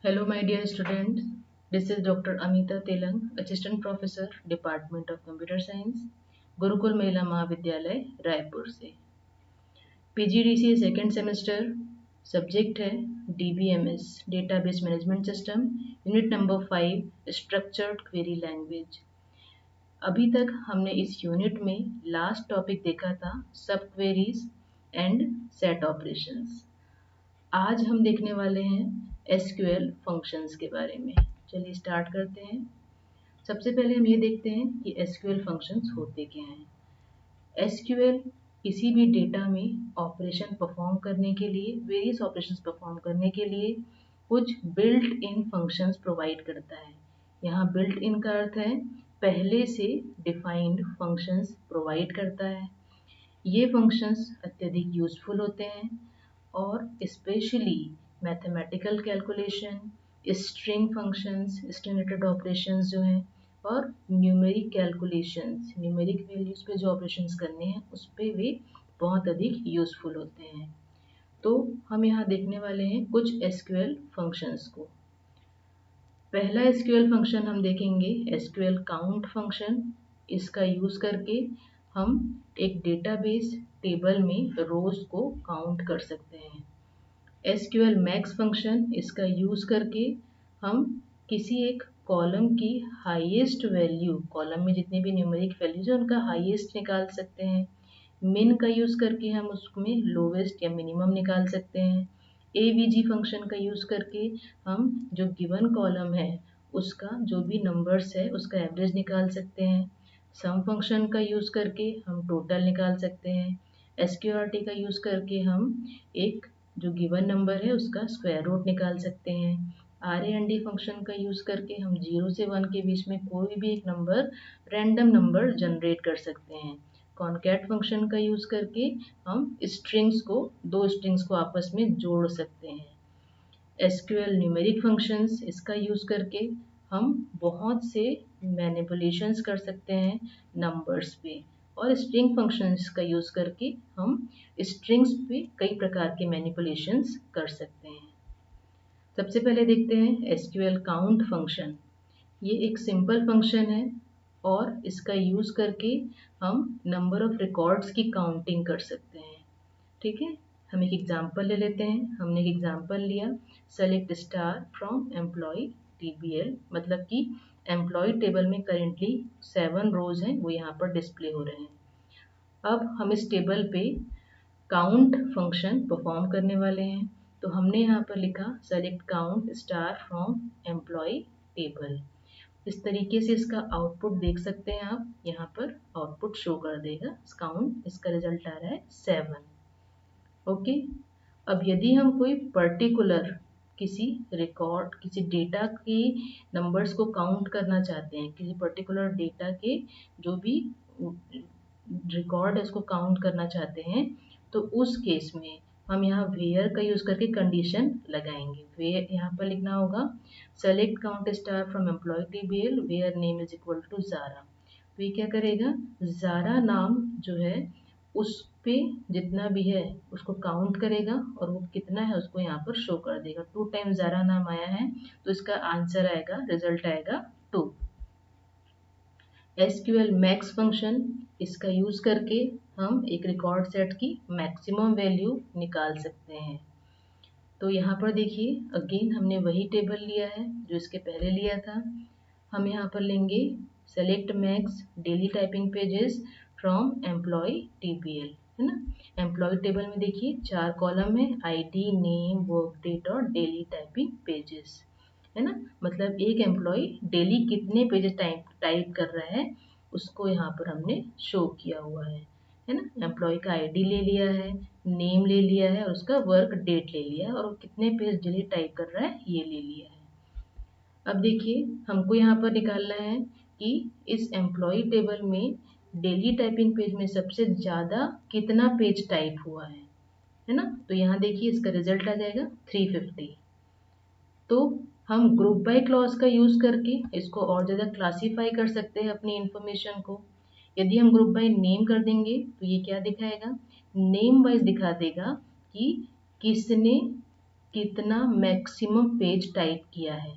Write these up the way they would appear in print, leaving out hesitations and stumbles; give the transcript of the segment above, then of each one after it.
Hello, my dear students. This is Dr. Amita Telang, Assistant Professor, Department of Computer Science, Gurukul महिला महाविद्यालय रायपुर से। PGDCA second semester, subject है DBMS database management system, unit number 5 structured query language. अभी तक हमने इस unit में last topic देखा था सब क्वेरीज एंड सेट ऑपरेशंस। आज हम देखने वाले हैं SQL फंक्शंस के बारे में। चलिए स्टार्ट करते हैं। सबसे पहले हम ये देखते हैं कि SQL फंक्शंस होते क्या हैं। SQL किसी भी डेटा में ऑपरेशन परफॉर्म करने के लिए, वेरियस ऑपरेशंस परफॉर्म करने के लिए कुछ बिल्ट इन फंक्शंस प्रोवाइड करता है। यहाँ बिल्ट इन का अर्थ है पहले से डिफाइंड फंक्शंस प्रोवाइड करता है। ये फंक्शंस अत्यधिक यूजफुल होते हैं और specially mathematical calculation, string functions, string related operations जो हैं और न्यूमेरिक कैलकुलेशंस, न्यूमेरिक वैल्यूज पे जो ऑपरेशंस करने हैं उस पे वे बहुत अधिक यूजफुल होते हैं। तो हम यहाँ देखने वाले हैं कुछ SQL फंक्शंस को। पहला SQL फंक्शन हम देखेंगे SQL काउंट फंक्शन। इसका यूज़ करके हम एक डेटाबेस टेबल में रोज को काउंट कर सकते हैं। SQL मैक्स फंक्शन, इसका यूज़ करके हम किसी एक कॉलम की हाईएस्ट वैल्यू, कॉलम में जितने भी न्यूमेरिक वैल्यूज है उनका हाईएस्ट निकाल सकते हैं। मिन का यूज़ करके हम उसमें लोवेस्ट या मिनिमम निकाल सकते हैं। AVG फंक्शन का यूज़ करके हम जो गिवन कॉलम है उसका जो भी नंबर्स है उसका एवरेज निकाल सकते हैं। सम फंक्शन का यूज़ करके हम टोटल निकाल सकते हैं। SQRT का यूज़ करके हम एक जो गिवन नंबर है उसका स्क्वायर रूट निकाल सकते हैं। RAND फंक्शन का यूज़ करके हम 0 से 1 के बीच में कोई भी एक नंबर, रैंडम नंबर जनरेट कर सकते हैं। कॉनकैट फंक्शन का यूज़ करके हम स्ट्रिंग्स को, दो स्ट्रिंग्स को आपस में जोड़ सकते हैं। SQL न्यूमेरिक फंक्शंस, इसका यूज़ करके हम बहुत से मैनिपुलेशंस कर सकते हैं नंबर्स पे। और स्ट्रिंग फंक्शंस का यूज़ करके हम स्ट्रिंग्स पे कई प्रकार के मैनिपुलेशंस कर सकते हैं। सबसे पहले देखते हैं SQL काउंट फंक्शन। ये एक सिंपल फंक्शन है और इसका यूज़ करके हम नंबर ऑफ रिकॉर्ड्स की काउंटिंग कर सकते हैं। ठीक है, हम एक एग्जांपल ले लेते हैं। हमने एक एग्जांपल लिया, select star from employ TBL, मतलब कि एम्प्लॉय टेबल में करेंटली 7 रोज हैं, वो यहाँ पर डिस्प्ले हो रहे हैं। अब हम इस टेबल पे काउंट फंक्शन परफॉर्म करने वाले हैं। तो हमने यहाँ पर लिखा select count star from employ table. इस तरीके से इसका आउटपुट देख सकते हैं आप, यहाँ पर आउटपुट शो कर देगा काउंट, इसका रिजल्ट आ रहा है 7। ओके, अब यदि हम कोई पर्टिकुलर किसी रिकॉर्ड, किसी डेटा के नंबर्स को काउंट करना चाहते हैं, किसी पर्टिकुलर डेटा के जो भी रिकॉर्ड है उसको काउंट करना चाहते हैं, तो उस केस में हम यहाँ वेयर का यूज़ करके कंडीशन लगाएंगे। वेयर यहाँ पर लिखना होगा select count star from employ TBL where name is equal to Zara. तो ये क्या करेगा, ज़ारा नाम जो है उस पे जितना भी है उसको काउंट करेगा और वो कितना है उसको यहाँ पर शो कर देगा। 2 टाइम ज़ारा नाम आया है तो इसका आंसर आएगा, रिजल्ट आएगा 2। SQL मैक्स फंक्शन, इसका यूज़ करके हम एक रिकॉर्ड सेट की मैक्सिमम वैल्यू निकाल सकते हैं। तो यहाँ पर देखिए अगेन हमने वही टेबल लिया है जो इसके पहले लिया था। हम यहाँ पर लेंगे select max daily typing pages from employ TBL, है ना। एम्प्लॉय टेबल में देखिए 4 कॉलम है, ID, नेम, वर्क डेट और डेली टाइपिंग पेजेस, है ना। मतलब एक एम्प्लॉय डेली कितने पेजेस टाइप कर रहा है उसको यहाँ पर हमने शो किया हुआ है ना। एम्प्लॉय का ID ले लिया है, नेम ले लिया है और उसका वर्क डेट ले लिया है और कितने पेज डेली टाइप कर रहा है ये ले लिया है। अब देखिए हमको यहाँ पर निकालना है कि इस एम्प्लॉय टेबल में डेली टाइपिंग पेज में सबसे ज़्यादा कितना पेज टाइप हुआ है ना। तो यहाँ देखिए इसका रिजल्ट आ जाएगा 350। तो हम ग्रुप बाय क्लॉज का यूज़ करके इसको और ज़्यादा क्लासीफाई कर सकते हैं अपनी इन्फॉर्मेशन को। यदि हम ग्रुप बाय नेम कर देंगे तो ये क्या दिखाएगा, नेम वाइज दिखा देगा कि किसने कितना मैक्सिमम पेज टाइप किया है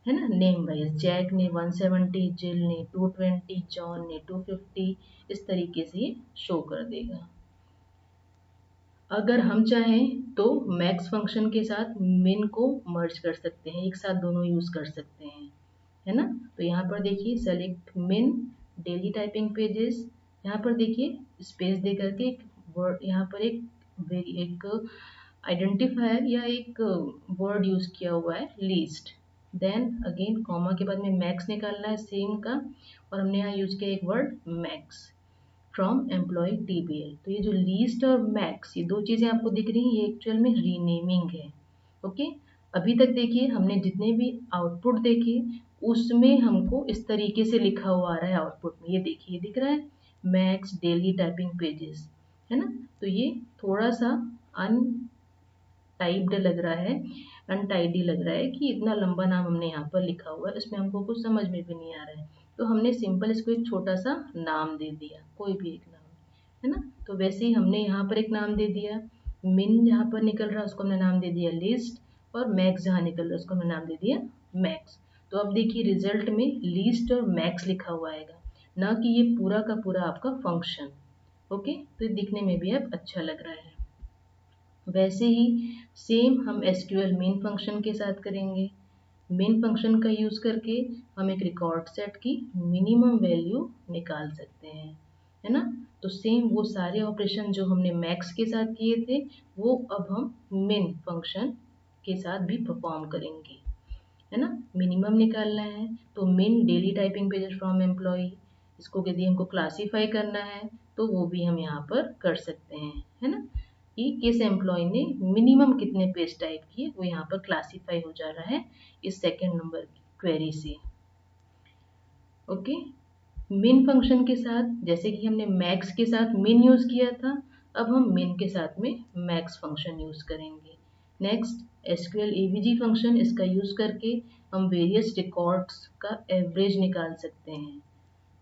ना, नेम वाइज। जैक ने 170, जिल ने 220, जॉन ने 250, इस तरीके से ये शो कर देगा। अगर हम चाहें तो मैक्स फंक्शन के साथ मिन को मर्ज कर सकते हैं, एक साथ दोनों यूज कर सकते हैं, है ना। तो यहाँ पर देखिए सेलेक्ट मिन डेली टाइपिंग पेजेस, यहाँ पर देखिए स्पेस दे करके एक वर्ड, यहाँ पर एक आइडेंटिफायर या एक वर्ड यूज किया हुआ है लीस्ट। देन अगेन कॉमा के बाद में मैक्स निकालना है सेम का, और हमने यहाँ यूज किया एक word max from employ TBL. तो ये जो लीस्ट और मैक्स, ये दो चीज़ें आपको दिख रही हैं, ये एक्चुअल में रीनेमिंग है। ओके, अभी तक देखिए हमने जितने भी आउटपुट देखे उसमें हमको इस तरीके से लिखा हुआ आ रहा है आउटपुट में। ये देखिए दिख रहा है मैक्स डेली टाइपिंग पेजेस, है ना। तो ये थोड़ा सा अनटाइप्ड लग रहा है, अनटाइडी लग रहा है कि इतना लंबा नाम हमने यहाँ पर लिखा हुआ है, इसमें हमको कुछ समझ में भी नहीं आ रहा है। तो हमने सिंपल इसको एक छोटा सा नाम दे दिया, कोई भी एक नाम, है ना। तो वैसे ही हमने यहाँ पर एक नाम दे दिया, मिन जहाँ पर निकल रहा है उसको हमने नाम दे दिया लिस्ट, और मैक्स जहाँ निकल रहा है उसको हमने नाम दे दिया मैक्स। तो अब देखिए रिजल्ट में लीस्ट और मैक्स लिखा हुआ आएगा, ना कि ये पूरा का पूरा आपका फंक्शन। ओके, तो ये दिखने में भी अब अच्छा लग रहा है। वैसे ही सेम हम एसक्यूएल मेन फंक्शन के साथ करेंगे। मेन फंक्शन का यूज़ करके हम एक रिकॉर्ड सेट की मिनिमम वैल्यू निकाल सकते हैं, है ना। तो सेम वो सारे ऑपरेशन जो हमने मैक्स के साथ किए थे वो अब हम मेन फंक्शन के साथ भी परफॉर्म करेंगे, है ना। मिनिमम निकालना है तो मिन daily typing pages from employ, इसको यदि हमको क्लासीफाई करना है तो वो भी हम यहाँ पर कर सकते हैं, है ना, कि किस एम्प्लॉय ने मिनिमम कितने पेज टाइप किए वो यहाँ पर क्लासीफाई हो जा रहा है इस सेकेंड नंबर की क्वेरी से। ओके, मिन फंक्शन के साथ जैसे कि हमने मैक्स के साथ मिन यूज किया था, अब हम मिन के साथ में मैक्स फंक्शन यूज करेंगे। नेक्स्ट एसक्यूएल एवीजी फंक्शन, इसका यूज करके हम वेरियस रिकॉर्ड्स का एवरेज निकाल सकते हैं।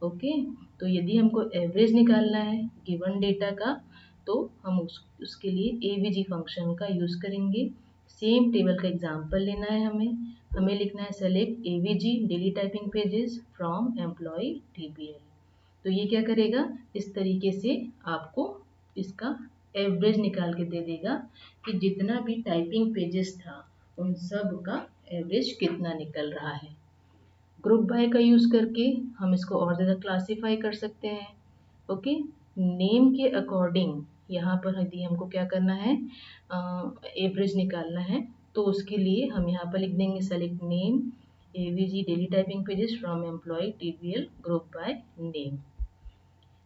ओके, तो यदि हमको एवरेज निकालना है गिवन डेटा का तो हम उसके लिए एवीजी फंक्शन का यूज़ करेंगे। सेम टेबल का एग्जांपल लेना है हमें लिखना है select AVG daily typing pages from employ TBL. तो ये क्या करेगा, इस तरीके से आपको इसका एवरेज निकाल के दे देगा कि जितना भी टाइपिंग पेजेस था उन सब का एवरेज कितना निकल रहा है। ग्रुप बाय का यूज़ करके हम इसको और ज़्यादा क्लासीफाई कर सकते हैं। ओके, नेम के अकॉर्डिंग यहाँ पर यदि हमको क्या करना है, एवरेज निकालना है, तो उसके लिए हम यहाँ पर लिख देंगे select name AVG daily typing pages from employ TBL group by name.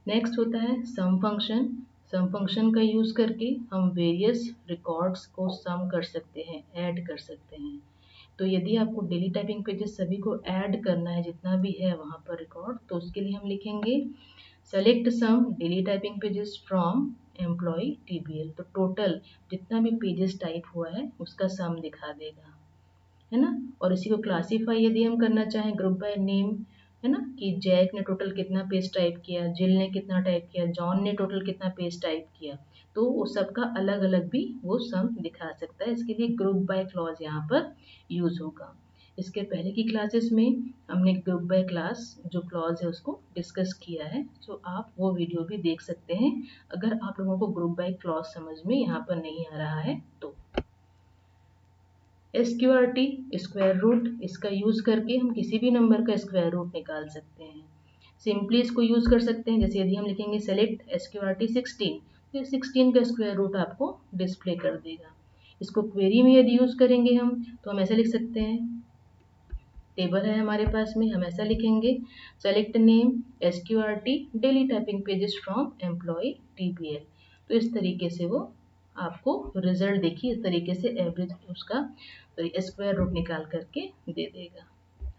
Next होता है सम फंक्शन। सम फंक्शन का यूज़ करके हम वेरियस रिकॉर्ड्स को सम कर सकते हैं, ऐड कर सकते हैं। तो यदि आपको डेली टाइपिंग पेजेस सभी को ऐड करना है जितना भी है वहाँ पर रिकॉर्ड, तो उसके लिए हम लिखेंगे select sum daily typing pages from employ TBL. तो टोटल जितना भी पेजेस टाइप हुआ है उसका सम दिखा देगा, है ना। और इसी को क्लासीफाई यदि हम करना चाहें ग्रुप बाय नेम, है ना, कि जैक ने टोटल कितना पेज टाइप किया, जिल ने कितना टाइप किया, जॉन ने टोटल कितना पेज टाइप किया, तो वो सबका अलग अलग भी वो सम दिखा सकता है। इसके लिए ग्रुप बाय क्लॉज यहाँ पर यूज होगा। इसके पहले की क्लासेस में हमने ग्रुप बाय क्लास जो क्लॉज है उसको डिस्कस किया है, तो आप वो वीडियो भी देख सकते हैं अगर आप लोगों को ग्रुप बाय क्लॉज समझ में यहाँ पर नहीं आ रहा है तो। SQRT स्क्वायर रूट, इसका यूज करके हम किसी भी नंबर का स्क्वायर रूट निकाल सकते हैं। सिंपली इसको यूज कर सकते हैं, जैसे यदि हम लिखेंगे सेलेक्ट SQRT 16, तो 16 का स्क्वायर रूट आपको डिस्प्ले कर देगा। इसको क्वेरी में यदि यूज करेंगे हम तो हम ऐसा लिख सकते हैं, टेबल है हमारे पास में, हम ऐसा लिखेंगे select name SQRT daily typing pages from employ TBL. तो इस तरीके से वो आपको रिजल्ट देखिए, इस तरीके से एवरेज उसका स्क्वायर रूट निकाल करके दे देगा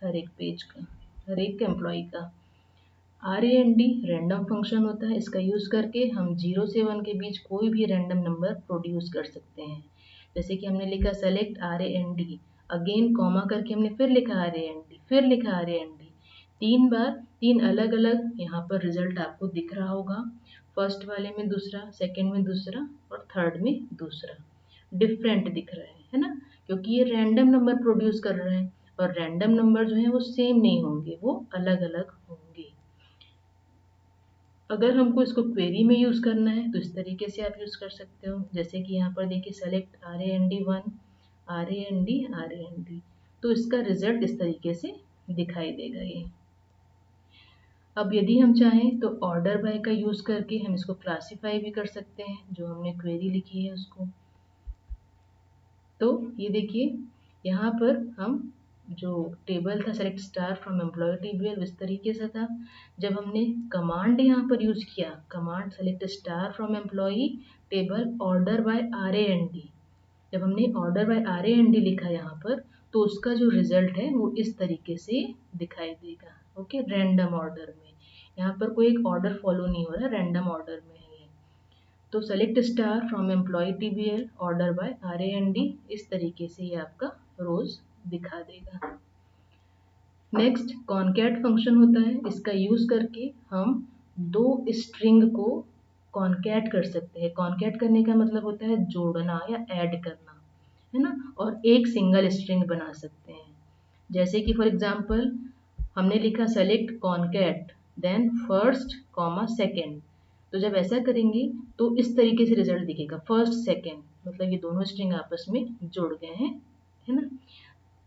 हर एक पेज का, हर एक एम्प्लॉय का। RAND रैंडम फंक्शन होता है, इसका यूज़ करके हम 0 से 1 के बीच कोई भी रैंडम नंबर प्रोड्यूस कर सकते हैं। जैसे कि हमने लिखा सेलेक्ट RAND, अगेन कॉमा करके हमने फिर लिखा RAND, फिर लिखा RAND, 3 बार 3 अलग अलग यहाँ पर रिजल्ट आपको दिख रहा होगा। फर्स्ट वाले में दूसरा, सेकेंड में दूसरा और थर्ड में दूसरा, डिफरेंट दिख रहा है ना। क्योंकि ये रैंडम नंबर प्रोड्यूस कर रहे हैं और रैंडम नंबर जो है वो सेम नहीं होंगे, वो अलग अलग होंगे। अगर हमको इसको क्वेरी में यूज़ करना है तो इस तरीके से आप यूज़ कर सकते हो, जैसे कि यहाँ पर देखिए सेलेक्ट RAND1 RAND, तो इसका रिजल्ट इस तरीके से दिखाई देगा ये। अब यदि हम चाहें तो ऑर्डर बाय का यूज़ करके हम इसको क्लासीफाई भी कर सकते हैं, जो हमने क्वेरी लिखी है उसको। तो ये देखिए यहाँ पर हम जो टेबल था select star from employ table इस तरीके से था। जब हमने कमांड यहाँ पर यूज़ किया, command select star from employ table order by RAND, जब हमने ऑर्डर बाय RAND लिखा यहाँ पर, तो उसका जो रिजल्ट है वो इस तरीके से दिखाई देगा। ओके, रैंडम ऑर्डर में, यहाँ पर कोई एक ऑर्डर फॉलो नहीं हो रहा, रैंडम ऑर्डर में है ये। तो select star from employ TBL order by RAND, इस तरीके से ये आपका रोज दिखा देगा। नेक्स्ट कॉनकैट फंक्शन होता है, इसका यूज करके हम दो स्ट्रिंग को कॉनकैट कर सकते हैं। कॉनकैट करने का मतलब होता है जोड़ना या ऐड करना, है ना, और एक सिंगल स्ट्रिंग बना सकते हैं। जैसे कि फॉर एग्जांपल हमने लिखा select concat then first comma second, तो जब ऐसा करेंगे तो इस तरीके से रिजल्ट दिखेगा, फर्स्ट सेकेंड, मतलब ये दोनों स्ट्रिंग आपस में जुड़ गए हैं, है ना।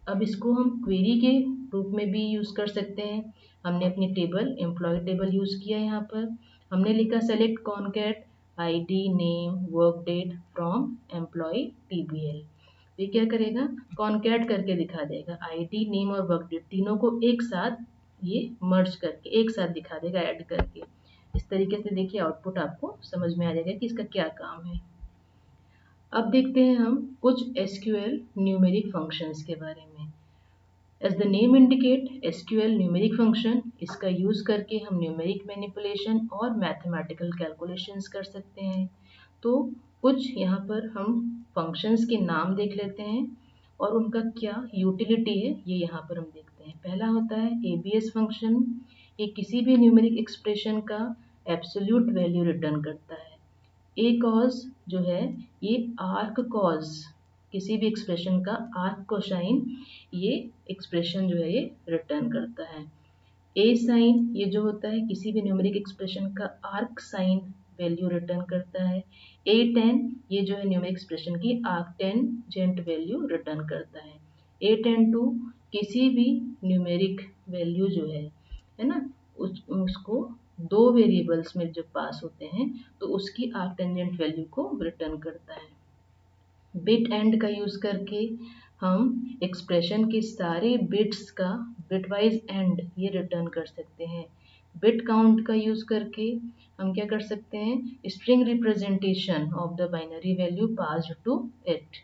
अब इसको हम क्वेरी के रूप में भी यूज़ कर सकते हैं। हमने अपनी टेबल एम्प्लॉय टेबल यूज़ किया, यहाँ पर हमने लिखा select concat ID name work date from employ TBL, ये क्या करेगा, कॉनकैट करके दिखा देगा, ID नेम और वर्क डेट तीनों को एक साथ ये मर्ज करके एक साथ दिखा देगा, ऐड करके। इस तरीके से देखिए आउटपुट आपको समझ में आ जाएगा कि इसका क्या काम है। अब देखते हैं हम कुछ SQL न्यूमेरिक फंक्शंस के बारे में। As the name indicate, SQL numeric function, इसका यूज करके हम न्यूमेरिक मैनिपुलेशन और मैथमेटिकल कैलकुलेशंस कर सकते हैं। तो कुछ यहाँ पर हम फंक्शंस के नाम देख लेते हैं और उनका क्या यूटिलिटी है ये यहाँ पर हम देखते हैं। पहला होता है ABS फंक्शन, ये किसी भी न्यूमेरिक एक्सप्रेशन का एब्सोल्यूट वैल्यू रिटर्न करता है। ए कॉज जो है ये आर्क कॉज, किसी भी एक्सप्रेशन का आर्क कोसाइन ये एक्सप्रेशन जो है ये रिटर्न करता है। ए साइन ये जो होता है किसी भी न्यूमेरिक एक्सप्रेशन का आर्क साइन वैल्यू रिटर्न करता है। ए टेन ये जो है न्यूमेरिक एक्सप्रेशन की आर्क टेंजेंट वैल्यू रिटर्न करता है। ए टेन टू किसी भी न्यूमेरिक वैल्यू जो है ना, उसको दो वेरिएबल्स में जब पास होते हैं तो उसकी आर्क टेंजेंट वैल्यू को रिटर्न करता है। बिट एंड का यूज करके हम एक्सप्रेशन के सारे बिट्स का बिटवाइज एंड ये रिटर्न कर सकते हैं। बिट काउंट का यूज करके हम क्या कर सकते हैं, string representation of the binary value passed to it.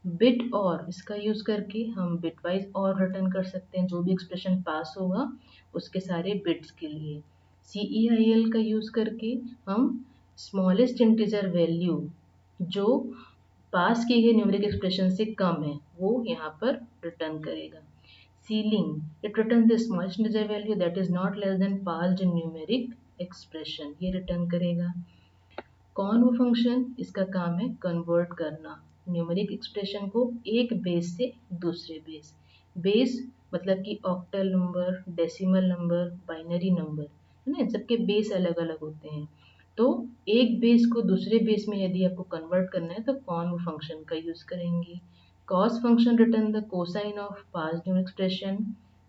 Bit और इसका यूज करके हम बिटवाइज और रिटर्न कर सकते हैं, जो भी एक्सप्रेशन पास होगा उसके सारे बिट्स के लिए। CEIL का यूज करके हम स्मॉलेस्ट इंटीजर वैल्यू जो पास किए गए न्यूमेरिक एक्सप्रेशन से कम है वो यहाँ पर रिटर्न करेगा। Ceiling it return the smallest integer value that is not less than passed numeric expression, ये रिटर्न करेगा। कॉन्व फंक्शन इसका काम है कन्वर्ट करना न्यूमेरिक एक्सप्रेशन को एक बेस से दूसरे बेस। बेस मतलब कि octal number, decimal number, binary number, है ना, सबके बेस अलग अलग होते हैं। तो एक बेस को दूसरे बेस में यदि आपको कन्वर्ट करना है तो कॉन्व फंक्शन का यूज करेंगे। Cos function return the cosine of passed numeric expression.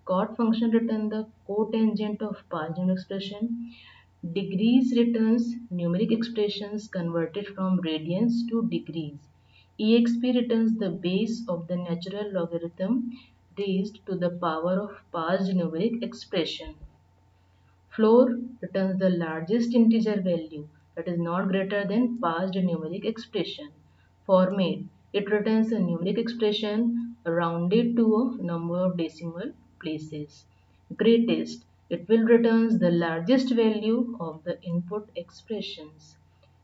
Cot function return the cotangent of passed numeric expression. Degrees returns numeric expressions converted from radians to degrees. EXP returns the base of the natural logarithm raised to the power of passed numeric expression. Floor returns the largest integer value that is not greater than passed numeric expression. Format it returns a numeric expression rounded to a number of decimal places. Greatest it will returns the largest value of the input expressions.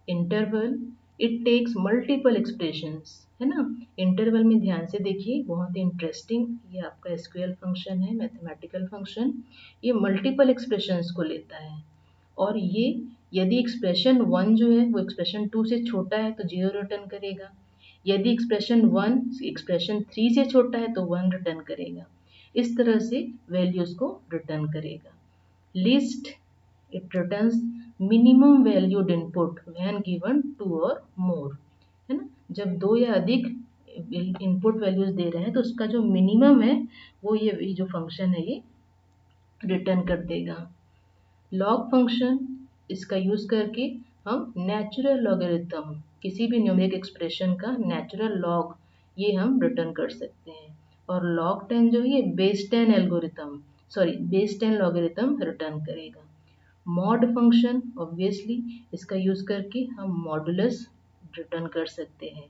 Interval it takes multiple expressions, है ना। Interval में ध्यान से देखिए, बहुत ही interesting ये आपका SQL function है, मैथमेटिकल फंक्शन। ये मल्टीपल एक्सप्रेशंस को लेता है और ये यदि एक्सप्रेशन 1 जो है वो एक्सप्रेशन 2 से छोटा है तो 0 रिटर्न करेगा। यदि एक्सप्रेशन 1 एक्सप्रेशन 3 से छोटा है तो 1 रिटर्न करेगा। इस तरह से वैल्यूज को रिटर्न करेगा। List it returns minimum valued input when given 2 और मोर, है ना। जब 2 या अधिक इनपुट वैल्यूज दे रहे हैं तो उसका जो मिनिमम है वो ये जो फंक्शन है ये रिटर्न कर देगा। लॉग फंक्शन, इसका यूज करके हम नेचुरल लॉगरिथम, किसी भी न्यूमेरिक एक्सप्रेशन का नेचुरल लॉग ये हम रिटर्न कर सकते हैं। और log 10 जो है base 10 algorithm base 10 logarithm return करेगा। मॉड फंक्शन ऑब्वियसली इसका यूज करके हम मॉडुलस रिटर्न कर सकते हैं।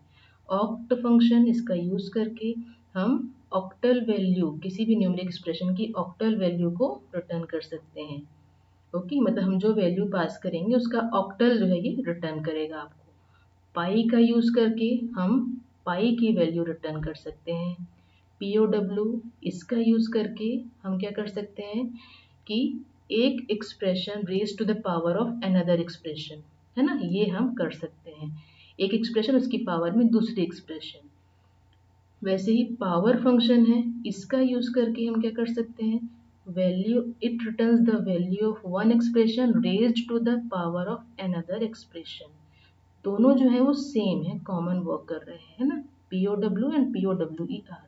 ऑक्ट फंक्शन, इसका यूज करके हम ऑक्टल वैल्यू, किसी भी न्यूमेरिक एक्सप्रेशन की ऑक्टल वैल्यू को रिटर्न कर सकते हैं। ओके, मतलब हम जो वैल्यू पास करेंगे उसका ऑक्टल जो है ये रिटर्न करेगा आपको। पाई का यूज करके हम पाई की वैल्यू रिटर्न कर सकते हैं। POW, इसका यूज करके हम क्या कर सकते हैं कि एक expression raise to the power of another expression, है ना, ये हम कर सकते हैं। एक एक्सप्रेशन उसकी पावर में दूसरी एक्सप्रेशन। वैसे ही पावर फंक्शन है, इसका यूज करके हम क्या कर सकते हैं, value it returns the value of one expression raised to the power of another expression. दोनों जो है वो सेम है, कॉमन वर्क कर रहे हैं, है ना, POW and POWER।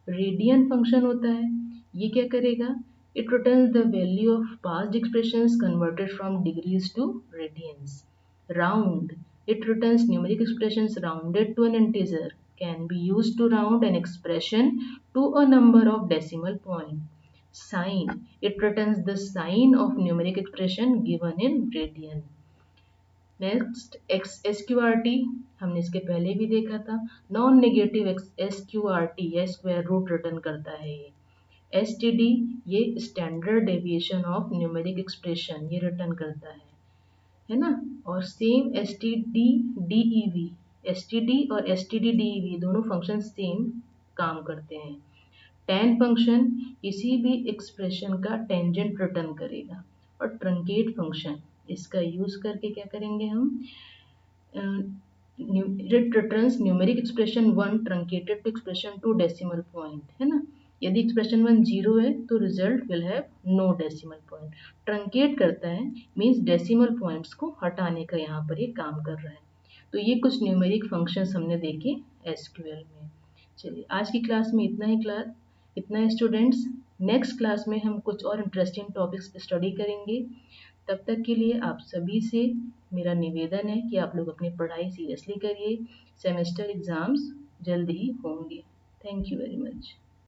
Radian function होता है, ये क्या करेगा, it returns the value of passed expressions converted from degrees to radians. Round, it returns numeric expressions rounded to an integer, can be used to round an expression to a number of decimal point. Sign, it returns the sign of numeric expression given in radian. Next SQRT, हमने इसके पहले भी देखा था, non negative SQRT या square root return करता है ये। STD, ये standard deviation of numeric expression ये रिटर्न करता है ना। और सेम STD और STD-DEV दोनों फंक्शन सेम काम करते हैं। tan फंक्शन किसी भी एक्सप्रेशन का टेंजेंट रिटर्न करेगा। और ट्रंकेट फंक्शन, इसका यूज करके क्या करेंगे हम, it returns numeric expression 1 truncated to expression 2 decimal point, है ना। यदि एक्सप्रेशन 1 0 है तो result will have no decimal point. Truncate करता है मीन्स डेसिमल पॉइंट्स को हटाने का यहाँ पर ये काम कर रहा है। तो ये कुछ न्यूमेरिक फंक्शंस हमने देखे SQL में। चलिए आज की क्लास में इतना है स्टूडेंट्स। नेक्स्ट क्लास में हम कुछ और इंटरेस्टिंग टॉपिक्स पे स्टडी करेंगे। तब तक के लिए आप सभी से मेरा निवेदन है कि आप लोग अपनी पढ़ाई सीरियसली करिए। सेमेस्टर एग्ज़ाम्स जल्द ही होंगे। Thank you very much.